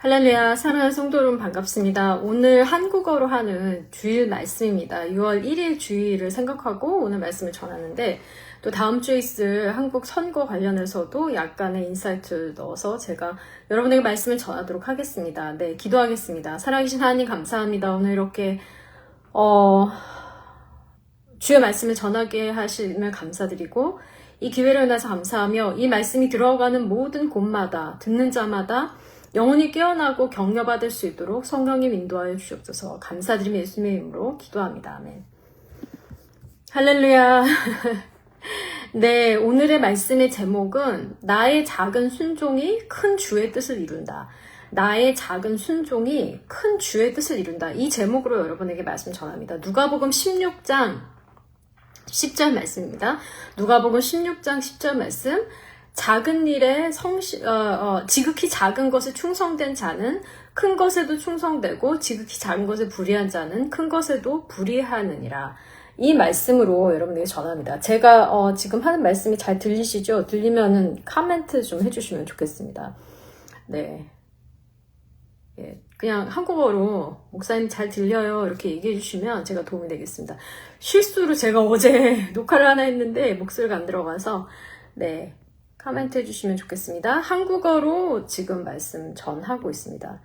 할렐루야, 사랑하는 성도 여러분 반갑습니다. 오늘 한국어로 하는 주일 말씀입니다. 6월 1일 주일을 생각하고 오늘 말씀을 전하는데 또 다음 주에 있을 한국 선거 관련해서도 약간의 인사이트를 넣어서 제가 여러분에게 말씀을 전하도록 하겠습니다. 네, 기도하겠습니다. 살아계신 하나님 감사합니다. 오늘 이렇게 주의 말씀을 전하게 하시면 감사드리고 이 기회를 위해서 감사하며 이 말씀이 들어가는 모든 곳마다 듣는 자마다 영혼이 깨어나고 격려받을 수 있도록 성령님 인도하여 주시옵소서. 감사드리며 예수님의 이름으로 기도합니다. 아멘. 할렐루야. 네, 오늘의 말씀의 제목은 나의 작은 순종이 큰 주의 뜻을 이룬다. 나의 작은 순종이 큰 주의 뜻을 이룬다. 이 제목으로 여러분에게 말씀 전합니다. 누가복음 16장 10절 말씀입니다. 누가복음 16장 10절 말씀. 작은 일에 지극히 작은 것에 충성된 자는 큰 것에도 충성되고 지극히 작은 것에 불의한 자는 큰 것에도 불의하느니라. 이 말씀으로 여러분에게 전합니다. 제가 지금 하는 말씀이 잘 들리시죠? 들리면은 코멘트 좀 해주시면 좋겠습니다. 네, 예, 그냥 한국어로 목사님 잘 들려요 이렇게 얘기해 주시면 제가 도움이 되겠습니다. 실수로 제가 어제 녹화를 하나 했는데 목소리가 안 들어가서 네, 코멘트 해주시면 좋겠습니다. 한국어로 지금 말씀 전하고 있습니다.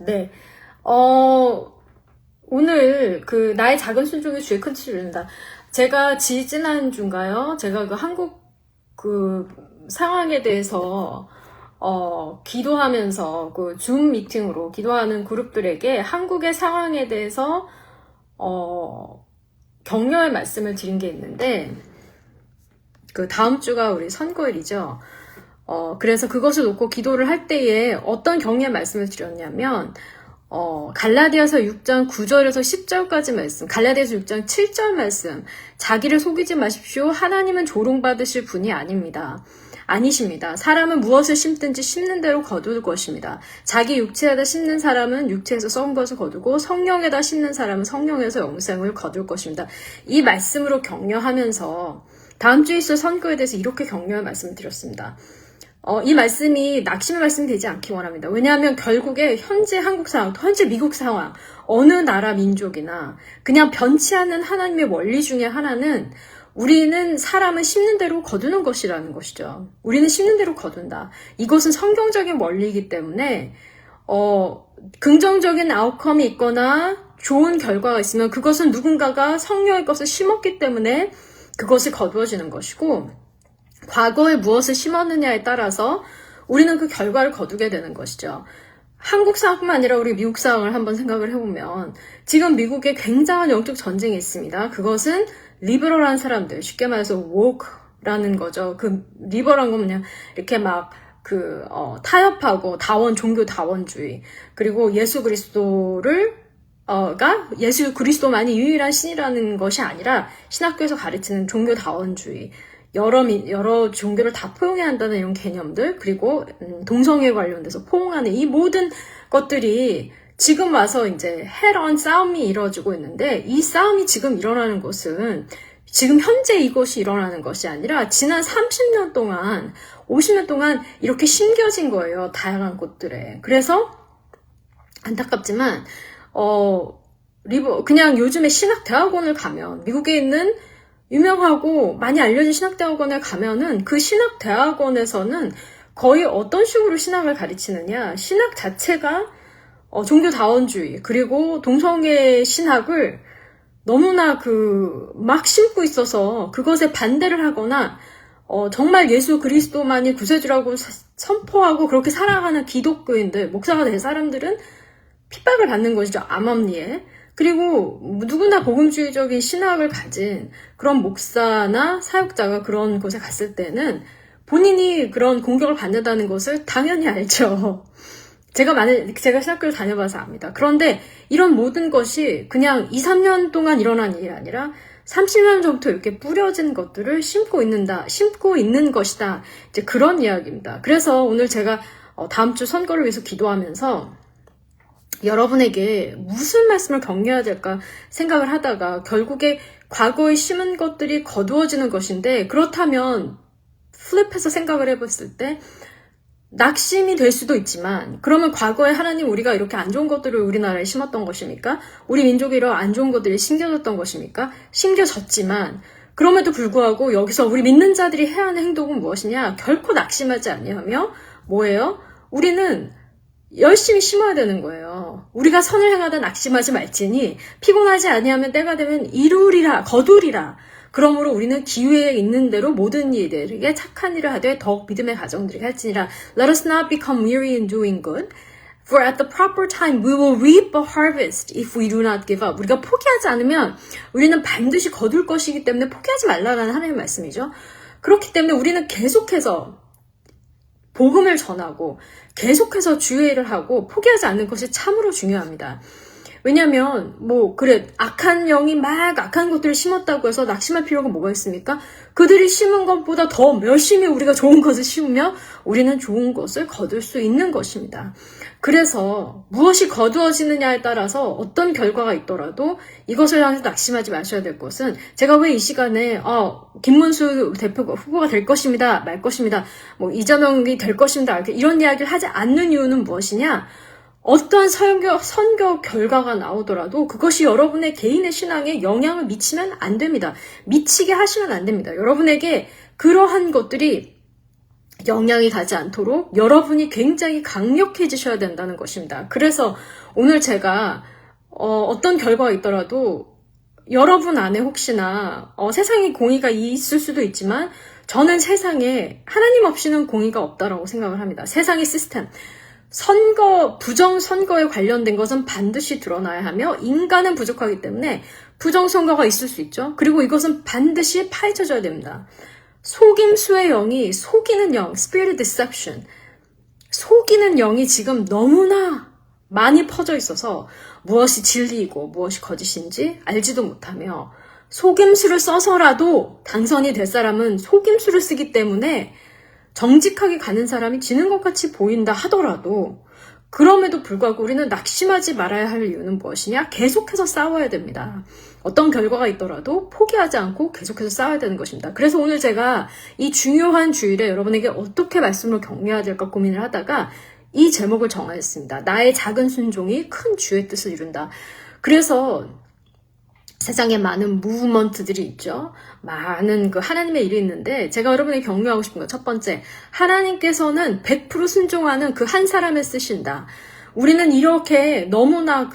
네, 오늘 나의 작은 순종이 주의 큰 뜻을 이룬다. 제가 지난주인가요? 제가 한국 상황에 대해서 기도하면서 줌 미팅으로 기도하는 그룹들에게 한국의 상황에 대해서 격려의 말씀을 드린 게 있는데 다음 주가 우리 선거일이죠. 그래서 그것을 놓고 기도를 할 때에 어떤 격려의 말씀을 드렸냐면 갈라디아서 6장 9절에서 10절까지 말씀, 갈라디아서 6장 7절 말씀, 자기를 속이지 마십시오. 하나님은 조롱받으실 분이 아니십니다. 사람은 무엇을 심든지 심는 대로 거둘 것입니다. 자기 육체에다 심는 사람은 육체에서 썩은 것을 거두고 성령에다 심는 사람은 성령에서 영생을 거둘 것입니다. 이 말씀으로 격려하면서 다음 주에 있을 선거에 대해서 이렇게 격려의 말씀을 드렸습니다. 이 말씀이 낙심의 말씀이 되지 않기 원합니다. 왜냐하면 결국에 현재 한국 상황, 현재 미국 상황, 어느 나라 민족이나 그냥 변치 않는 하나님의 원리 중에 하나는 우리는 사람은 심는 대로 거두는 것이라는 것이죠. 우리는 심는 대로 거둔다. 이것은 성경적인 원리이기 때문에 긍정적인 아웃컴이 있거나 좋은 결과가 있으면 그것은 누군가가 성령의 것을 심었기 때문에 그것이 거두어지는 것이고 과거에 무엇을 심었느냐에 따라서 우리는 그 결과를 거두게 되는 것이죠. 한국 상황뿐만 아니라 우리 미국 상황을 한번 생각을 해보면 지금 미국에 굉장한 영적 전쟁이 있습니다. 그것은 리버럴한 사람들, 쉽게 말해서 woke라는 거죠. 리버럴한 건 그냥 이렇게 막 타협하고 종교 다원주의, 그리고 예수 그리스도만이 유일한 신이라는 것이 아니라 신학교에서 가르치는 종교 다원주의, 여러 종교를 다 포용해야 한다는 이런 개념들, 그리고 동성애 관련돼서 포용하는 이 모든 것들이 지금 와서 이제 헤런 싸움이 이루어지고 있는데 이 싸움이 지금 일어나는 것은 지금 현재 이것이 일어나는 것이 아니라 지난 30년 동안 50년 동안 이렇게 심겨진 거예요. 다양한 곳들에. 그래서 안타깝지만 그냥 요즘에 신학대학원을 가면 미국에 있는 유명하고 많이 알려진 신학대학원에 가면은 그 신학대학원에서는 거의 어떤 식으로 신학을 가르치느냐, 신학 자체가 종교다원주의 그리고 동성애 신학을 너무나 막 심고 있어서 그것에 반대를 하거나 정말 예수 그리스도만이 구세주라고 선포하고 그렇게 살아가는 기독교인들, 목사가 된 사람들은 핍박을 받는 것이죠. 암암리에. 그리고 누구나 복음주의적인 신학을 가진 그런 목사나 사역자가 그런 곳에 갔을 때는 본인이 그런 공격을 받는다는 것을 당연히 알죠. 제가 신학교를 다녀봐서 압니다. 그런데 이런 모든 것이 그냥 2, 3년 동안 일어난 일이 아니라 30년 전부터 이렇게 뿌려진 것들을 심고 있는 것이다. 이제 그런 이야기입니다. 그래서 오늘 제가 다음 주 선거를 위해서 기도하면서 여러분에게 무슨 말씀을 격려해야 될까 생각을 하다가 결국에 과거에 심은 것들이 거두어지는 것인데 그렇다면 플립해서 생각을 해봤을 때 낙심이 될 수도 있지만 그러면 과거에 하나님 우리가 이렇게 안 좋은 것들을 우리나라에 심었던 것입니까? 우리 민족에 이런 안 좋은 것들이 심겨졌던 것입니까? 심겨졌지만 그럼에도 불구하고 여기서 우리 믿는 자들이 해야 하는 행동은 무엇이냐? 결코 낙심하지 아니하며 뭐예요? 우리는 열심히 심어야 되는 거예요. 우리가 선을 행하다 낙심하지 말지니 피곤하지 아니하면 때가 되면 이루리라 거두리라. 그러므로 우리는 기회에 있는 대로 모든 이들에게 착한 일을 하되 더욱 믿음의 가정들에게 할지니라. Let us not become weary in doing good. For at the proper time we will reap a harvest if we do not give up. 우리가 포기하지 않으면 우리는 반드시 거둘 것이기 때문에 포기하지 말라라는 하나님의 말씀이죠. 그렇기 때문에 우리는 계속해서 복음을 전하고 계속해서 주의 일을 하고 포기하지 않는 것이 참으로 중요합니다. 왜냐면 악한 영이 막 악한 것들을 심었다고 해서 낙심할 필요가 뭐가 있습니까? 그들이 심은 것보다 더 열심히 우리가 좋은 것을 심으며 우리는 좋은 것을 거둘 수 있는 것입니다. 그래서 무엇이 거두어지느냐에 따라서 어떤 결과가 있더라도 이것을 향해서 낙심하지 마셔야 될 것은 제가 왜 이 시간에 김문수 대표 후보가 될 것입니다. 말 것입니다. 이재명이 될 것입니다. 이런 이야기를 하지 않는 이유는 무엇이냐? 어떠한 선교 결과가 나오더라도 그것이 여러분의 개인의 신앙에 영향을 미치면 안 됩니다. 미치게 하시면 안 됩니다. 여러분에게 그러한 것들이 영향이 가지 않도록 여러분이 굉장히 강력해지셔야 된다는 것입니다. 그래서 오늘 제가 어떤 결과가 있더라도 여러분 안에 혹시나 세상에 공의가 있을 수도 있지만 저는 세상에 하나님 없이는 공의가 없다라고 생각을 합니다. 세상의 시스템. 부정선거에 관련된 것은 반드시 드러나야 하며 인간은 부족하기 때문에 부정선거가 있을 수 있죠. 그리고 이것은 반드시 파헤쳐져야 됩니다. 속임수의 영이 속이는 영, spirit deception, 속이는 영이 지금 너무나 많이 퍼져 있어서 무엇이 진리이고 무엇이 거짓인지 알지도 못하며 속임수를 써서라도 당선이 될 사람은 속임수를 쓰기 때문에 정직하게 가는 사람이 지는 것 같이 보인다 하더라도 그럼에도 불구하고 우리는 낙심하지 말아야 할 이유는 무엇이냐? 계속해서 싸워야 됩니다. 어떤 결과가 있더라도 포기하지 않고 계속해서 싸워야 되는 것입니다. 그래서 오늘 제가 이 중요한 주일에 여러분에게 어떻게 말씀을 격려해야 될까 고민을 하다가 이 제목을 정하였습니다. 나의 작은 순종이 큰 주의 뜻을 이룬다. 그래서 세상에 많은 무브먼트들이 있죠. 많은 하나님의 일이 있는데 제가 여러분에게 격려하고 싶은 건 첫 번째, 하나님께서는 100% 순종하는 그 한 사람을 쓰신다. 우리는 이렇게 너무나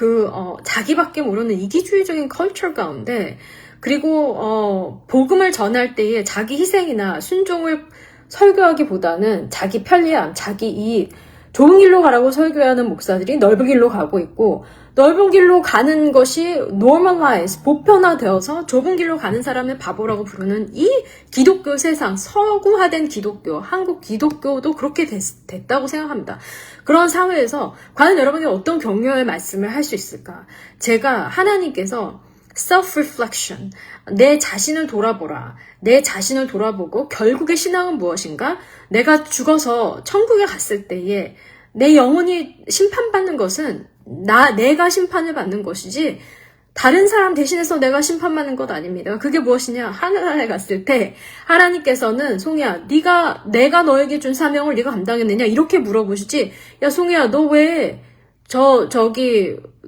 자기밖에 모르는 이기주의적인 컬처 가운데 그리고 복음을 전할 때에 자기 희생이나 순종을 설교하기보다는 자기 편리함, 자기 이익, 좁은 길로 가라고 설교하는 목사들이 넓은 길로 가고 있고 넓은 길로 가는 것이 normalize, 보편화되어서 좁은 길로 가는 사람을 바보라고 부르는 이 기독교 세상, 서구화된 기독교, 한국 기독교도 그렇게 됐다고 생각합니다. 그런 사회에서 과연 여러분이 어떤 격려의 말씀을 할 수 있을까? 제가 하나님께서 self-reflection, 내 자신을 돌아보라. 내 자신을 돌아보고 결국의 신앙은 무엇인가? 내가 죽어서 천국에 갔을 때에 내 영혼이 심판받는 것은 내가 심판을 받는 것이지 다른 사람 대신해서 내가 심판받는 것 아닙니다. 그게 무엇이냐? 하늘나라에 갔을 때 하나님께서는 송이야, 내가 너에게 준 사명을 네가 감당했느냐? 이렇게 물어보시지. 야 송이야, 너 왜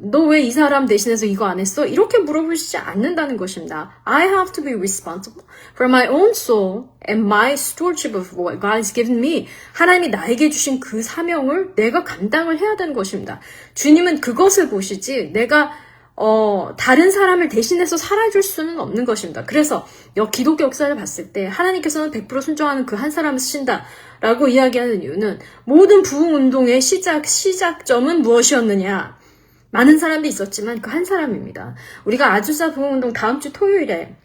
너 왜 이 사람 대신해서 이거 안 했어? 이렇게 물어보시지 않는다는 것입니다. I have to be responsible for my own soul and my stewardship of what God has given me. 하나님이 나에게 주신 그 사명을 내가 감당을 해야 되는 것입니다. 주님은 그것을 보시지 내가 다른 사람을 대신해서 살아줄 수는 없는 것입니다. 그래서 기독교 역사를 봤을 때 하나님께서는 100% 순종하는 그 한 사람을 쓰신다라고 이야기하는 이유는 모든 부흥운동의 시작점은 무엇이었느냐? 많은 사람들이 있었지만 그 한 사람입니다. 우리가 아주사 부흥운동 다음 주 토요일에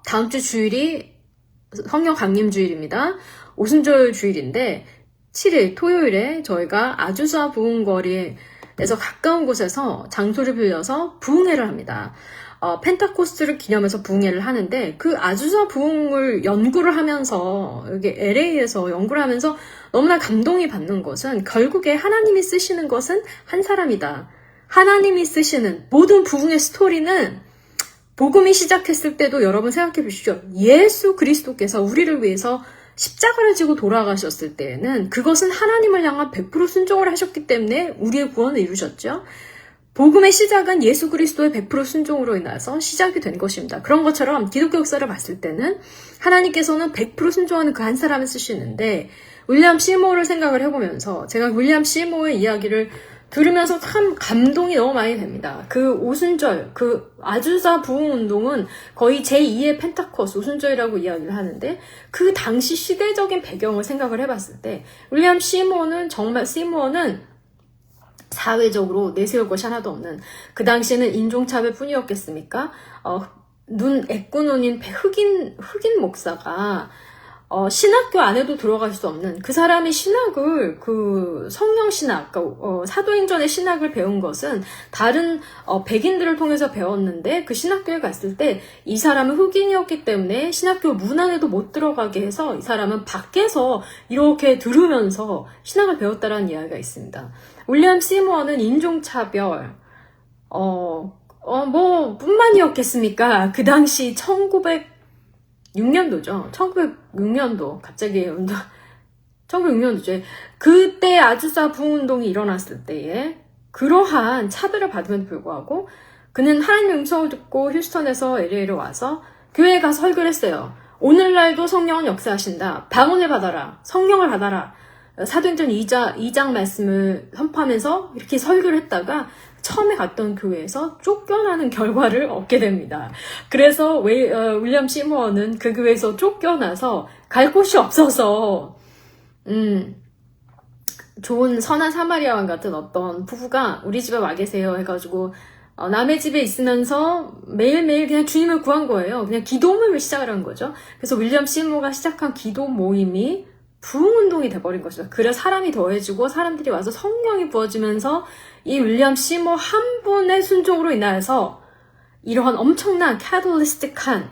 다음 주 주일이 성령 강림 주일입니다. 오순절 주일인데 7일 토요일에 저희가 아주사 부흥거리에서 가까운 곳에서 장소를 빌려서 부흥회를 합니다. 펜타코스트를 기념해서 부흥회를 하는데 그 아주사 부흥을 연구를 하면서 여기 LA에서 연구를 하면서 너무나 감동이 받는 것은 결국에 하나님이 쓰시는 것은 한 사람이다. 하나님이 쓰시는 모든 부흥의 스토리는 복음이 시작했을 때도 여러분 생각해 보시죠. 예수 그리스도께서 우리를 위해서 십자가를 지고 돌아가셨을 때에는 그것은 하나님을 향한 100% 순종을 하셨기 때문에 우리의 구원을 이루셨죠. 복음의 시작은 예수 그리스도의 100% 순종으로 인해서 시작이 된 것입니다. 그런 것처럼 기독교 역사를 봤을 때는 하나님께서는 100% 순종하는 그 한 사람을 쓰시는데 윌리엄 시모어를 생각을 해보면서 제가 윌리엄 시모어의 이야기를 들으면서 참 감동이 너무 많이 됩니다. 그 오순절, 그 아주사 부흥 운동은 거의 제2의 펜타코스 오순절이라고 이야기를 하는데 그 당시 시대적인 배경을 생각을 해봤을 때 윌리엄 시모어는 사회적으로 내세울 것이 하나도 없는 그 당시에는 인종차별 뿐이었겠습니까? 애꾸 눈인 흑인 목사가 신학교 안에도 들어갈 수 없는 그 사람의 신학을 성령신학, 사도행전의 신학을 배운 것은 다른 백인들을 통해서 배웠는데 그 신학교에 갔을 때 이 사람은 흑인이었기 때문에 신학교 문 안에도 못 들어가게 해서 이 사람은 밖에서 이렇게 들으면서 신학을 배웠다라는 이야기가 있습니다. 윌리엄 시모어는 인종차별, 뿐만이었겠습니까? 그 당시 1906년도죠. 1906년도. 갑자기 1906년도죠. 그때 아주사 부흥운동이 일어났을 때에 그러한 차별을 받음에도 불구하고 그는 하나님의 음성을 듣고 휴스턴에서 LA로 와서 교회에 가서 설교를 했어요. 오늘날도 성령은 역사하신다. 방언을 받아라. 성령을 받아라. 사도행전 2장 말씀을 선포하면서 이렇게 설교를 했다가 처음에 갔던 교회에서 쫓겨나는 결과를 얻게 됩니다. 그래서 윌리엄 시모어는 그 교회에서 쫓겨나서 갈 곳이 없어서 좋은 선한 사마리아왕 같은 어떤 부부가 우리 집에 와 계세요 해가지고 남의 집에 있으면서 매일매일 그냥 주님을 구한 거예요. 그냥 기도 모임을 시작을 한 거죠. 그래서 윌리엄 시모어가 시작한 기도 모임이 부흥운동이 돼버린 것이죠. 그래 사람이 더해지고 사람들이 와서 성령이 부어지면서 이 윌리엄 시모어 한 분의 순종으로 인하여서 이러한 엄청난 카톨리스틱한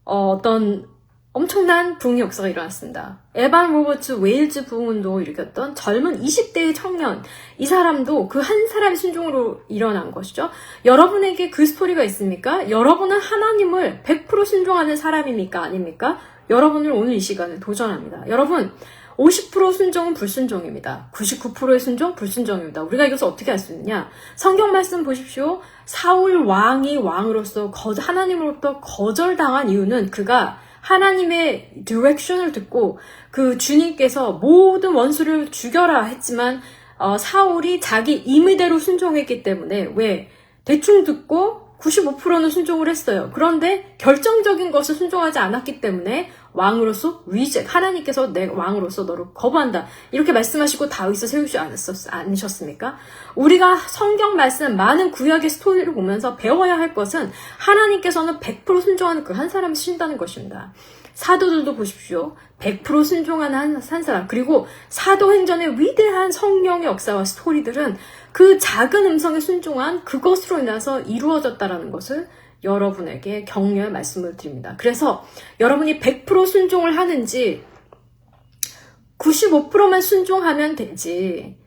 어떤 엄청난 부흥의 역사가 일어났습니다. 에반 로버츠 웨일즈 부흥운동을 일으켰던 젊은 20대의 청년, 이 사람도 그 한 사람의 순종으로 일어난 것이죠. 여러분에게 그 스토리가 있습니까? 여러분은 하나님을 100% 순종하는 사람입니까? 아닙니까? 여러분을 오늘 이 시간에 도전합니다. 여러분, 50% 순종은 불순종입니다. 99%의 순종, 불순종입니다. 우리가 이것을 어떻게 할 수 있느냐? 성경 말씀 보십시오. 사울 왕이 왕으로서 하나님으로부터 거절당한 이유는 그가 하나님의 디렉션을 듣고 그 주님께서 모든 원수를 죽여라 했지만 사울이 자기 임의대로 순종했기 때문에 왜? 대충 듣고 95%는 순종을 했어요. 그런데 결정적인 것을 순종하지 않았기 때문에 왕으로서 하나님께서 내 왕으로서 너를 거부한다. 이렇게 말씀하시고 다윗을 세우지 않으셨습니까? 우리가 성경 말씀 많은 구약의 스토리를 보면서 배워야 할 것은 하나님께서는 100% 순종하는 그 한 사람이 쓰신다는 것입니다. 사도들도 보십시오. 100% 순종하는 한 사람. 그리고 사도행전의 위대한 성령의 역사와 스토리들은 그 작은 음성에 순종한 그것으로 인해서 이루어졌다라는 것을 여러분에게 격려의 말씀을 드립니다. 그래서 여러분이 100% 순종을 하는지 95%만 순종하면 되지.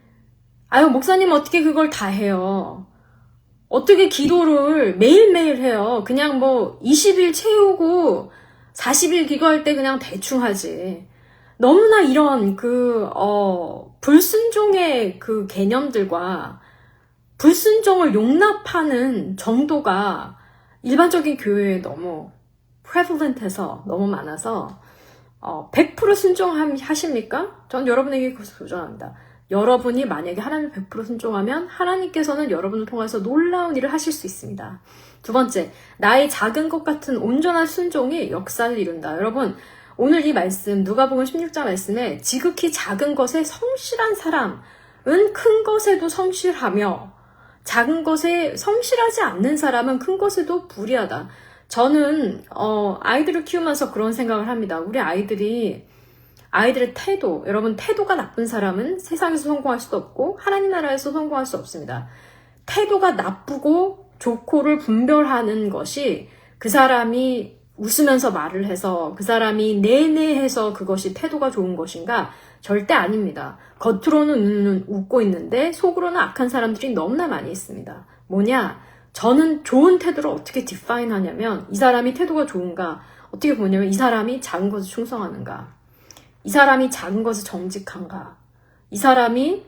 아유, 목사님 어떻게 그걸 다 해요? 어떻게 기도를 매일매일 해요? 그냥 20일 채우고 40일 기도할 때 그냥 대충 하지. 너무나 이런 불순종의 그 개념들과 불순종을 용납하는 정도가 일반적인 교회에 너무 prevalent해서 너무 많아서 100% 순종하십니까? 전 여러분에게 그것을 도전합니다. 여러분이 만약에 하나님 100% 순종하면 하나님께서는 여러분을 통해서 놀라운 일을 하실 수 있습니다. 두 번째, 나의 작은 것 같은 온전한 순종이 역사를 이룬다. 여러분, 오늘 이 말씀, 누가복음 16장 말씀에 지극히 작은 것에 성실한 사람은 큰 것에도 성실하며 작은 것에 성실하지 않는 사람은 큰 것에도 불의하다. 저는 아이들을 키우면서 그런 생각을 합니다. 우리 아이들의 태도, 여러분 태도가 나쁜 사람은 세상에서 성공할 수도 없고 하나님 나라에서 성공할 수 없습니다. 태도가 나쁘고 좋고를 분별하는 것이 그 사람이 웃으면서 말을 해서 그 사람이 내내해서 그것이 태도가 좋은 것인가? 절대 아닙니다. 겉으로는 웃고 있는데 속으로는 악한 사람들이 너무나 많이 있습니다. 뭐냐? 저는 좋은 태도를 어떻게 디파인 하냐면 이 사람이 태도가 좋은가 어떻게 보냐면 이 사람이 작은 것에 충성하는가, 이 사람이 작은 것에 정직한가, 이 사람이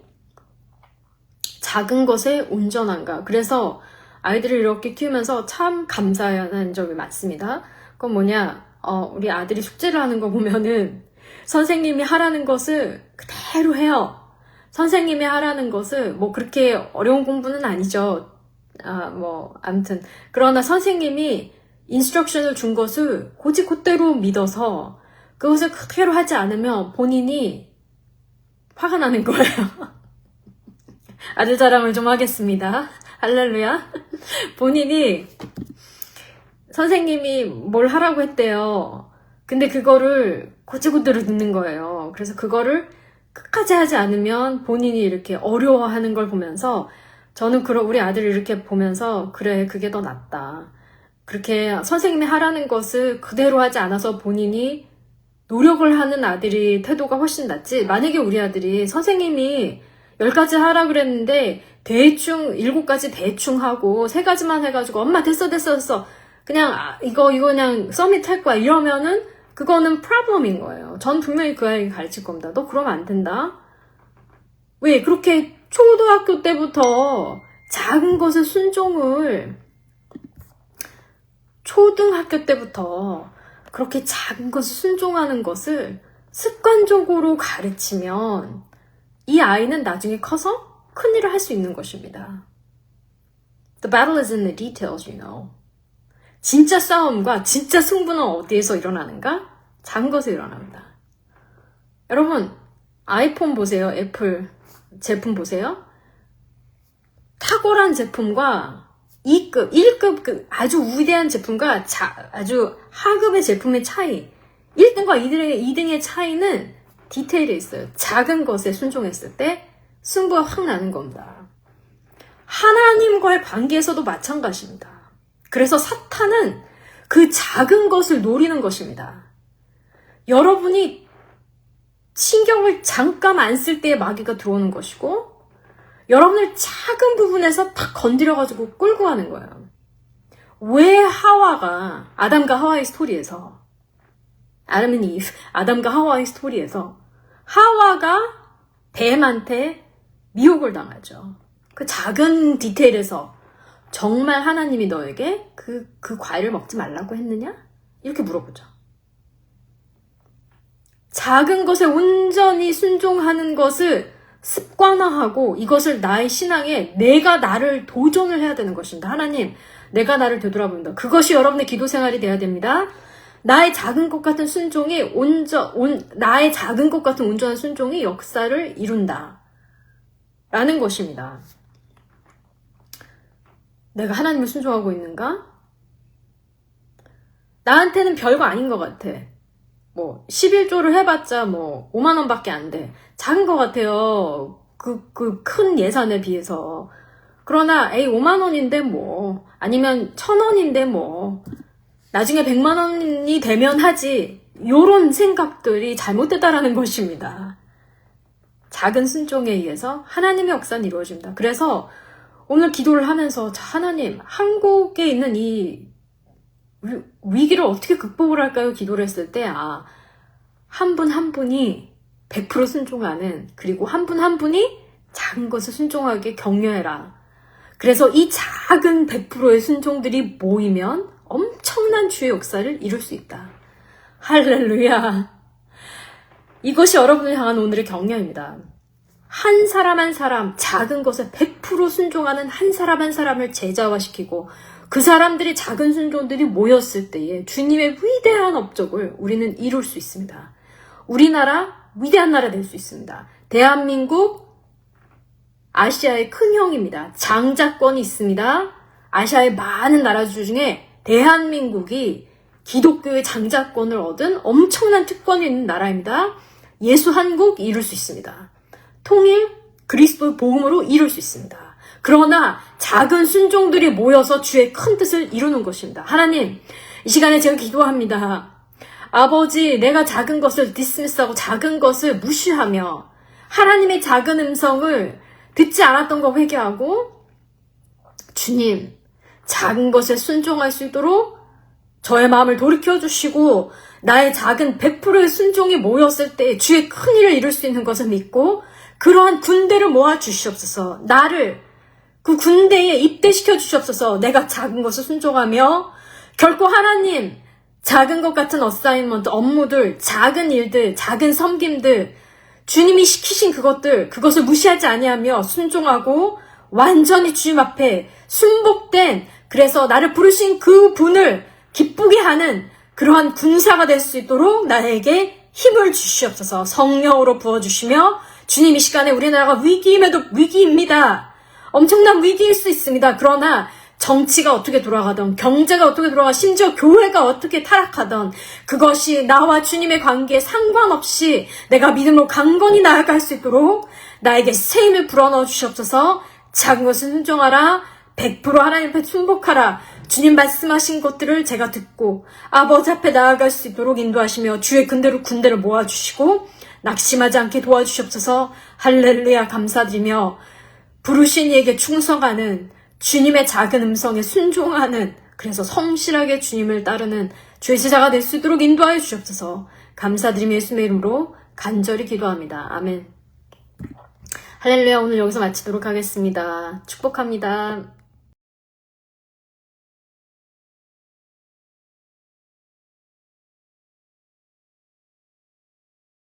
작은 것에 온전한가. 그래서 아이들을 이렇게 키우면서 참 감사한 점이 많습니다. 그건 뭐냐, 우리 아들이 숙제를 하는 거 보면은 선생님이 하라는 것을 그대로 해요. 선생님이 하라는 것을 뭐 그렇게 어려운 공부는 아니죠. 아무튼 그러나 선생님이 인스트럭션을 준 것을 곧대로 믿어서 그것을 그대로 하지 않으면 본인이 화가 나는 거예요. 아들 자랑을 좀 하겠습니다. 할렐루야. 본인이 선생님이 뭘 하라고 했대요. 근데 그거를 곧대로 듣는 거예요. 그래서 그거를 끝까지 하지 않으면 본인이 이렇게 어려워하는 걸 보면서 저는 우리 아들을 이렇게 보면서 그래, 그게 더 낫다. 그렇게 선생님이 하라는 것을 그대로 하지 않아서 본인이 노력을 하는 아들이 태도가 훨씬 낫지. 만약에 우리 아들이 선생님이 10가지 하라 그랬는데 대충 7가지 대충 하고 3가지만 해가지고 엄마 됐어 그냥 이거 그냥 서밋 할 거야 이러면은 그거는 프로블럼인 거예요. 전 분명히 그 아이에게 가르칠 겁니다. 너 그러면 안 된다. 왜 그렇게 초등학교 때부터 작은 것에 순종을 초등학교 때부터 그렇게 작은 것에 순종하는 것을 습관적으로 가르치면 이 아이는 나중에 커서 큰일을 할 수 있는 것입니다. The battle is in the details, you know. 진짜 싸움과 진짜 승부는 어디에서 일어나는가? 작은 것에 일어납니다. 여러분, 아이폰 보세요. 애플 제품 보세요. 탁월한 제품과 2급, 1급 아주 위대한 제품과 아주 하급의 제품의 차이, 1등과 2등의 차이는 디테일에 있어요. 작은 것에 순종했을 때 승부가 확 나는 겁니다. 하나님과의 관계에서도 마찬가지입니다. 그래서 사탄은 그 작은 것을 노리는 것입니다. 여러분이 신경을 잠깐 안 쓸 때에 마귀가 들어오는 것이고 여러분을 작은 부분에서 탁 건드려가지고 끌고 가는 거예요. 왜 하와가 아담과 하와의 스토리에서 아담과 하와의 스토리에서 하와가 뱀한테 미혹을 당하죠. 그 작은 디테일에서 정말 하나님이 너에게 그 과일을 먹지 말라고 했느냐? 이렇게 물어보죠. 작은 것에 온전히 순종하는 것을 습관화하고 이것을 나의 신앙에 내가 나를 도전을 해야 되는 것입니다. 하나님, 내가 나를 되돌아본다. 그것이 여러분의 기도 생활이 돼야 됩니다. 나의 작은 것 같은 순종이 나의 작은 것 같은 온전한 순종이 역사를 이룬다. 라는 것입니다. 내가 하나님을 순종하고 있는가? 나한테는 별거 아닌 것 같아. 11조를 해봤자 5만 원밖에 안 돼. 작은 것 같아요. 그 큰 예산에 비해서. 그러나 5만 원인데 아니면 1,000원인데 나중에 100만 원이 되면 하지. 요런 생각들이 잘못됐다라는 것입니다. 작은 순종에 의해서 하나님의 역사는 이루어집니다. 그래서 오늘 기도를 하면서 하나님, 한국에 있는 이 위기를 어떻게 극복을 할까요? 기도를 했을 때 한 분 한 분이 100% 순종하는, 그리고 한 분 한 분이 작은 것을 순종하게 격려해라. 그래서 이 작은 100%의 순종들이 모이면 엄청난 주의 역사를 이룰 수 있다. 할렐루야. 이것이 여러분을 향한 오늘의 격려입니다. 한 사람 한 사람, 작은 것에 100% 순종하는 한 사람 한 사람을 제자화시키고 그 사람들이 작은 순종들이 모였을 때에 주님의 위대한 업적을 우리는 이룰 수 있습니다. 우리나라 위대한 나라 될 수 있습니다. 대한민국 아시아의 큰 형입니다. 장자권이 있습니다. 아시아의 많은 나라들 중에 대한민국이 기독교의 장자권을 얻은 엄청난 특권이 있는 나라입니다. 예수 한국 이룰 수 있습니다. 통일 그리스도의 복음으로 이룰 수 있습니다. 그러나 작은 순종들이 모여서 주의 큰 뜻을 이루는 것입니다. 하나님, 이 시간에 제가 기도합니다. 아버지, 내가 작은 것을 디스미스하고 작은 것을 무시하며 하나님의 작은 음성을 듣지 않았던 거 회개하고 주님, 작은 것에 순종할 수 있도록 저의 마음을 돌이켜주시고 나의 작은 100%의 순종이 모였을 때 주의 큰 일을 이룰 수 있는 것을 믿고 그러한 군대를 모아주시옵소서. 나를 그 군대에 입대시켜 주시옵소서. 내가 작은 것을 순종하며 결코 하나님 작은 것 같은 어사이먼트, 업무들, 작은 일들, 작은 섬김들 주님이 시키신 그것을 무시하지 아니하며 순종하고 완전히 주님 앞에 순복된 그래서 나를 부르신 그 분을 기쁘게 하는 그러한 군사가 될 수 있도록 나에게 힘을 주시옵소서. 성령으로 부어주시며 주님 이 시간에 우리나라가 위기임에도 위기입니다. 엄청난 위기일 수 있습니다. 그러나 정치가 어떻게 돌아가던 경제가 어떻게 돌아가 심지어 교회가 어떻게 타락하던 그것이 나와 주님의 관계에 상관없이 내가 믿음으로 강건히 나아갈 수 있도록 나에게 새 힘을 불어넣어 주시옵소서. 작은 것을 순종하라. 100% 하나님 앞에 순복하라. 주님 말씀하신 것들을 제가 듣고 아버지 앞에 나아갈 수 있도록 인도하시며 주의 군대를 모아주시고 낙심하지 않게 도와주시옵소서. 할렐루야 감사드리며 부르신 이에게 충성하는 주님의 작은 음성에 순종하는 그래서 성실하게 주님을 따르는 주의 제자가 될 수 있도록 인도하여 주시옵소서. 감사드리며 예수님의 이름으로 간절히 기도합니다. 아멘. 할렐루야. 오늘 여기서 마치도록 하겠습니다. 축복합니다.